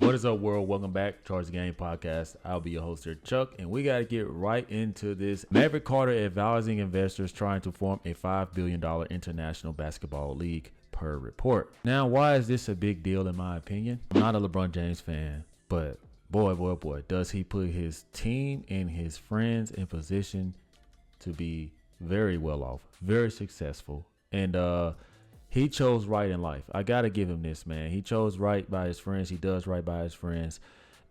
What is up, world? Welcome back to Charge the Game podcast. I'll be your host here, Chuck, and we got to get right into this. Maverick Carter advising investors trying to form a $5 billion international basketball league per report. Now, why is this a big deal in my opinion? I'm not a LeBron James fan, but boy, does he put his team and his friends in position to be very well off, very successful, and he chose right in life. I gotta give him this, man. He chose right by his friends. He does right by his friends.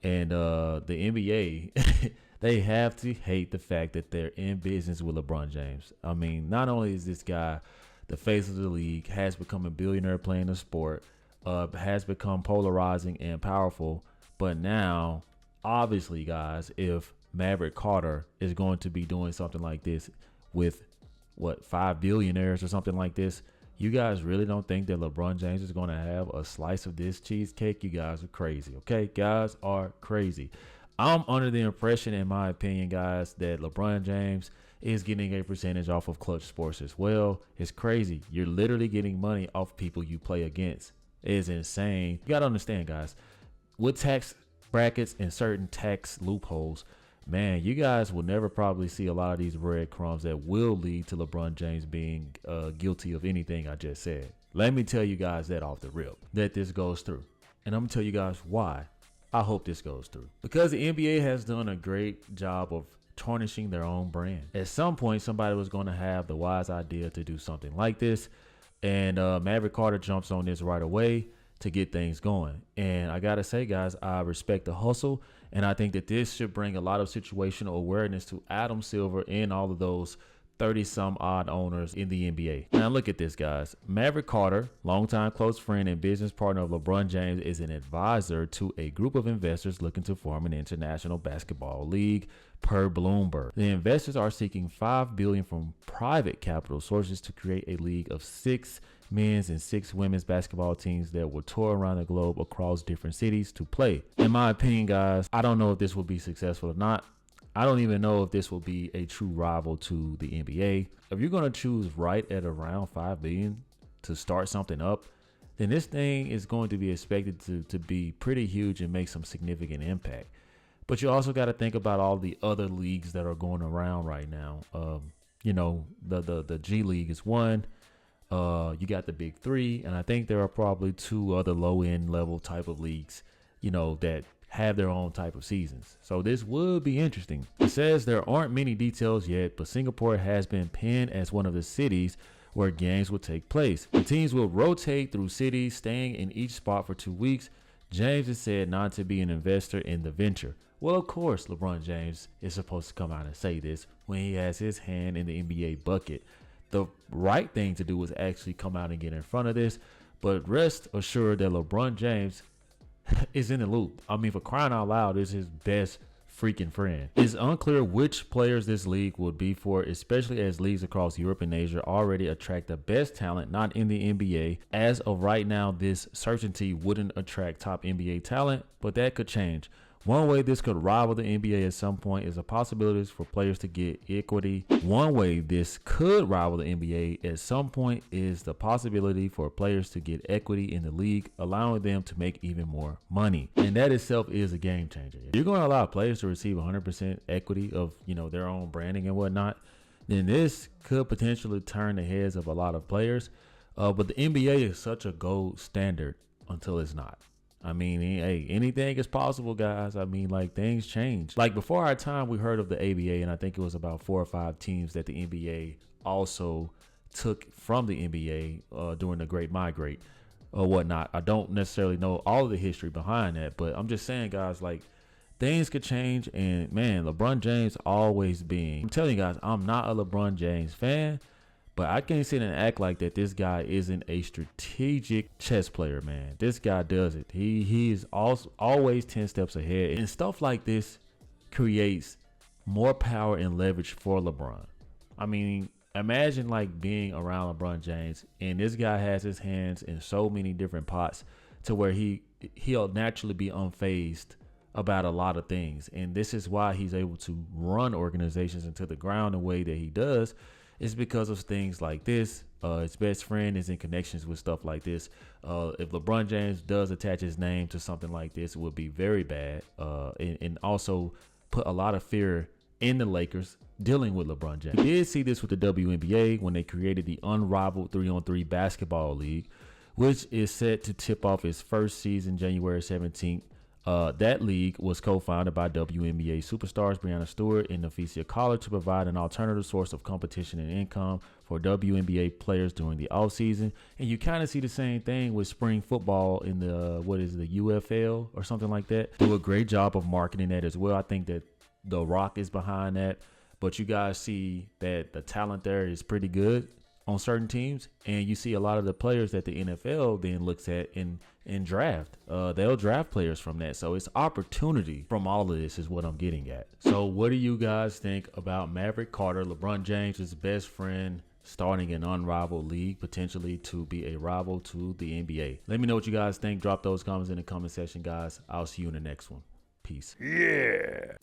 And the NBA, they have to hate the fact that they're in business with LeBron James. I mean, not only is this guy the face of the league, has become a billionaire playing the sport, has become polarizing and powerful, but now, obviously, guys, if Maverick Carter is going to be doing something like this with, 5 billionaires or something like this, you guys really don't think that LeBron James is going to have a slice of this cheesecake? You guys are crazy, okay? Guys are crazy. I'm under the impression, in my opinion, guys, that LeBron James is getting a percentage off of Clutch Sports as well. It's crazy. You're literally getting money off people you play against. It is insane. You got to understand, guys, with tax brackets and certain tax loopholes, man, you guys will never probably see a lot of these breadcrumbs that will lead to LeBron James being guilty of anything I just said. Let me tell you guys that off the rip, that this goes through. And I'm going to tell you guys why I hope this goes through. Because the NBA has done a great job of tarnishing their own brand. At some point, somebody was going to have the wise idea to do something like this. And Maverick Carter jumps on this right away to get things going. And I got to say, guys, I respect the hustle. And I think that this should bring a lot of situational awareness to Adam Silver and all of those 30-some odd owners in the NBA. Now look at this, guys. Maverick Carter, longtime close friend and business partner of LeBron James, is an advisor to a group of investors looking to form an international basketball league, per Bloomberg. The investors are seeking $5 billion from private capital sources to create a league of 6 men's and 6 women's basketball teams that will tour around the globe across different cities to play. In my opinion, guys, I don't know if this will be successful or not. I don't even know if this will be a true rival to the NBA. If you're going to choose right at around $5 billion to start something up, then this thing is going to be expected to be pretty huge and make some significant impact. But you also got to think about all the other leagues that are going around right now. The G League is one. You got the big 3, and I think there are probably 2 other low-end level type of leagues, that have their own type of seasons. So this would be interesting. It says there aren't many details yet, but Singapore has been pinned as one of the cities where games will take place. The teams will rotate through cities, staying in each spot for 2 weeks. James is said not to be an investor in the venture. Well, of course, LeBron James is supposed to come out and say this when he has his hand in the NBA bucket. The right thing to do is actually come out and get in front of this, but rest assured that LeBron James is in the loop. I mean, for crying out loud, is his best freaking friend. It's unclear which players this league would be for, especially as leagues across Europe and Asia already attract the best talent not in the NBA. As of right now, this certainty wouldn't attract top NBA talent, but that could change. One way this could rival the NBA at some point is a possibility for players to get equity. One way this could rival the NBA at some point is the possibility for players to get equity in the league, allowing them to make even more money. And that itself is a game changer. If you're going to allow players to receive 100% equity of, their own branding and whatnot, then this could potentially turn the heads of a lot of players. But the NBA is such a gold standard until it's not. I mean, hey, anything is possible, guys. I mean, things change. Before our time, we heard of the ABA, and I think it was about 4 or 5 teams that the NBA also took from the NBA during the Great Migrate or whatnot. I don't necessarily know all of the history behind that, but I'm just saying, guys, things could change. And, man, LeBron James always being. I'm telling you guys, I'm not a LeBron James fan. But I can't sit and act like that this guy isn't a strategic chess player, man. This guy does it. He is also always 10 steps ahead. And stuff like this creates more power and leverage for LeBron. I mean, imagine being around LeBron James and this guy has his hands in so many different pots to where he'll naturally be unfazed about a lot of things. And this is why he's able to run organizations into the ground the way that he does. It's because of things like this, His best friend is in connections with stuff like this. If LeBron James does attach his name to something like this, it would be very bad, and also put a lot of fear in the Lakers dealing with LeBron James. We did see this with the WNBA when they created the unrivaled 3-on-3 basketball league, which is set to tip off its first season January 17th. That league was co-founded by WNBA superstars Breanna Stewart and Nafesia Collar to provide an alternative source of competition and income for WNBA players during the offseason. And you kind of see the same thing with spring football in the, the UFL or something like that. Do a great job of marketing that as well. I think that The Rock is behind that. But you guys see that the talent there is pretty good on certain teams, and you see a lot of the players that the NFL then looks at in draft. They'll draft players from that. So it's opportunity from all of this is what I'm getting at. So what do you guys think about Maverick Carter, LeBron James' best friend, starting an unrivaled league, potentially to be a rival to the NBA? Let me know what you guys think. Drop those comments in the comment section, guys. I'll see you in the next one. Peace. Yeah.